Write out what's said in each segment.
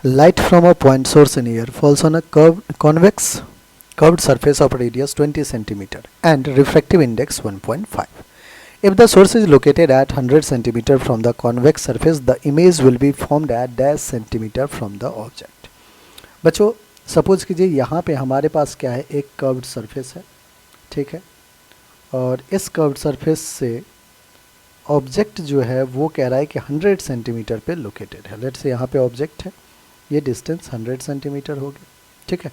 Light from a point source in air falls on a curved surface of radius 20 cm and refractive index 1.5. If the source is located at 100 cm from the convex surface, the image will be formed at dash centimeter from the object. बच्चों suppose कीजिए यहाँ पे हमारे पास क्या है, एक curved surface है, ठीक है, और इस कर्व्ड सरफेस से ऑब्जेक्ट जो है वो कह रहा है कि 100 सेंटीमीटर पे लोकेटेड है. लेट्स से यहाँ पे ऑब्जेक्ट है, ये डिस्टेंस 100 सेंटीमीटर होगी, ठीक है.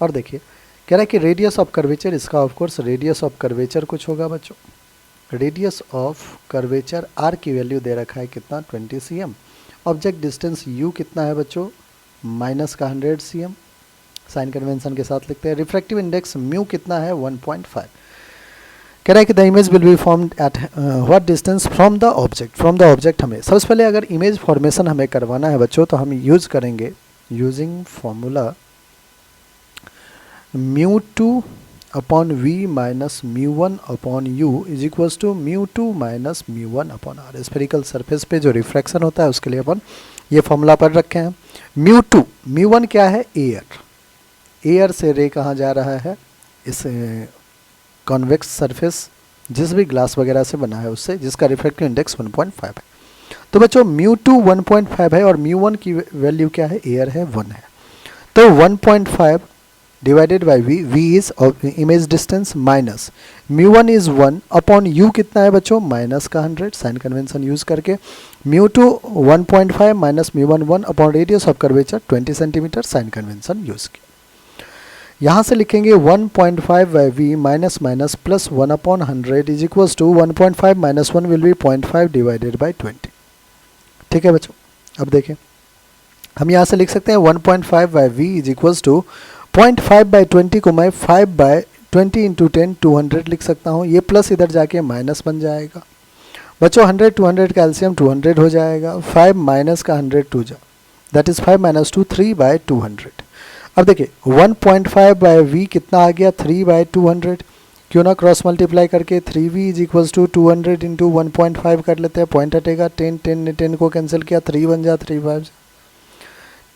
और देखिए कह रहा है कि रेडियस ऑफ कर्वेचर, इसका of course radius of curvature कुछ होगा बच्चों. रेडियस ऑफ कर्वेचर आर की वैल्यू दे रखा है कितना, 20 cm. ऑब्जेक्ट डिस्टेंस यू कितना है बच्चों, माइनस का 100 cm. साइन कन्वेंशन के साथ लिखते हैं. रिफ्रैक्टिव इंडेक्स म्यू कितना है, 1.5. कह रहा है कि the image will be formed at what distance from the object. From the object हमें सबसे पहले अगर इमेज फॉर्मेशन हमें करवाना है बच्चों, तो हम यूज करेंगे using formula μ2 upon v minus μ1 upon u is equals to μ2 minus μ1 upon r. Spherical surface पे जो रिफ्रैक्शन होता है उसके लिए अपन ये फॉर्मूला पढ़ रखे हैं. μ2 μ1 क्या है, एयर. एयर से रे कहाँ जा रहा है, इस कॉन्वेक्स सरफेस जिस भी ग्लास वगैरह से बना है उससे, जिसका रिफ्रैक्टिव इंडेक्स 1.5 है. तो बच्चों μ2 1.5 है और μ1 की वैल्यू क्या है, एयर है, 1 है. तो 1.5 divided by v, v is image distance, minus μ1 is 1 upon u कितना है बच्चों, माइनस का 100. साइन कन्वेंशन यूज करके μ2 1.5 minus μ1 1 upon radius of curvature 20 centimetre. Sign convention use किया. यहाँ से लिखेंगे 1.5 by V minus minus plus 1 upon 100 is equals to 1.5 minus 1 will be 0.5 divided by 20. ठीक है बच्चों. अब देखें हम यहाँ से लिख सकते हैं 1.5 by V is equals to 0.5 by 20 को मैं 5 बाई 20 इंटू 10 200 लिख सकता हूँ. ये प्लस इधर जाके माइनस बन जाएगा बच्चों. 100 200 का एलसीएम 200 हो जाएगा. 5 माइनस का 100 2 जा, दैट इज 5 माइनस 2 3 बाई 200. अब देखिए 1.5 बाई वी कितना आ गया, 3 बाई 200. क्यों ना क्रॉस मल्टीप्लाई करके 3v is equals to 200 into 1.5 कर लेते हैं. पॉइंट हटेगा, 10 10 ने 10 को कैंसिल किया, 3 बन जा 3 5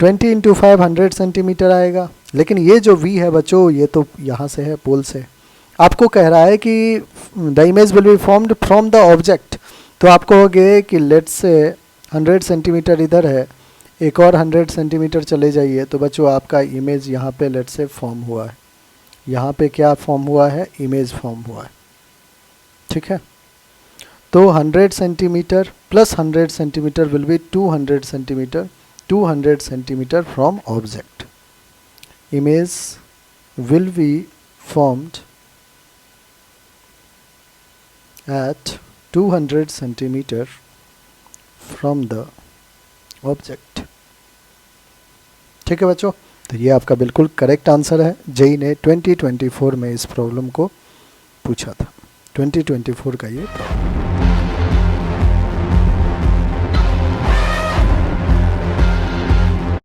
20 इंटू 5 100 सेंटीमीटर आएगा. लेकिन ये जो v है बच्चों, ये तो यहाँ से है, पोल से. आपको कह रहा है कि the image will be formed from the object. तो आप कहोगे कि लेट्स से 100 सेंटीमीटर इधर है, एक और 100 सेंटीमीटर चले जाइए, तो बच्चों आपका इमेज यहाँ पे लेट्स से फॉर्म हुआ है. यहाँ पे क्या फॉर्म हुआ है, इमेज फॉर्म हुआ है. ठीक है. तो 100 centimetre plus 100 centimetre will be 200 centimetre. 200 centimetre from object. Image will be formed at 200 centimetre from the object. ठीक है बच्चों. तो ये आपका बिल्कुल करेक्ट आंसर है. जेई ने 2024 में इस प्रॉब्लम को पूछा था. 2024 का ये प्रॉब्लम.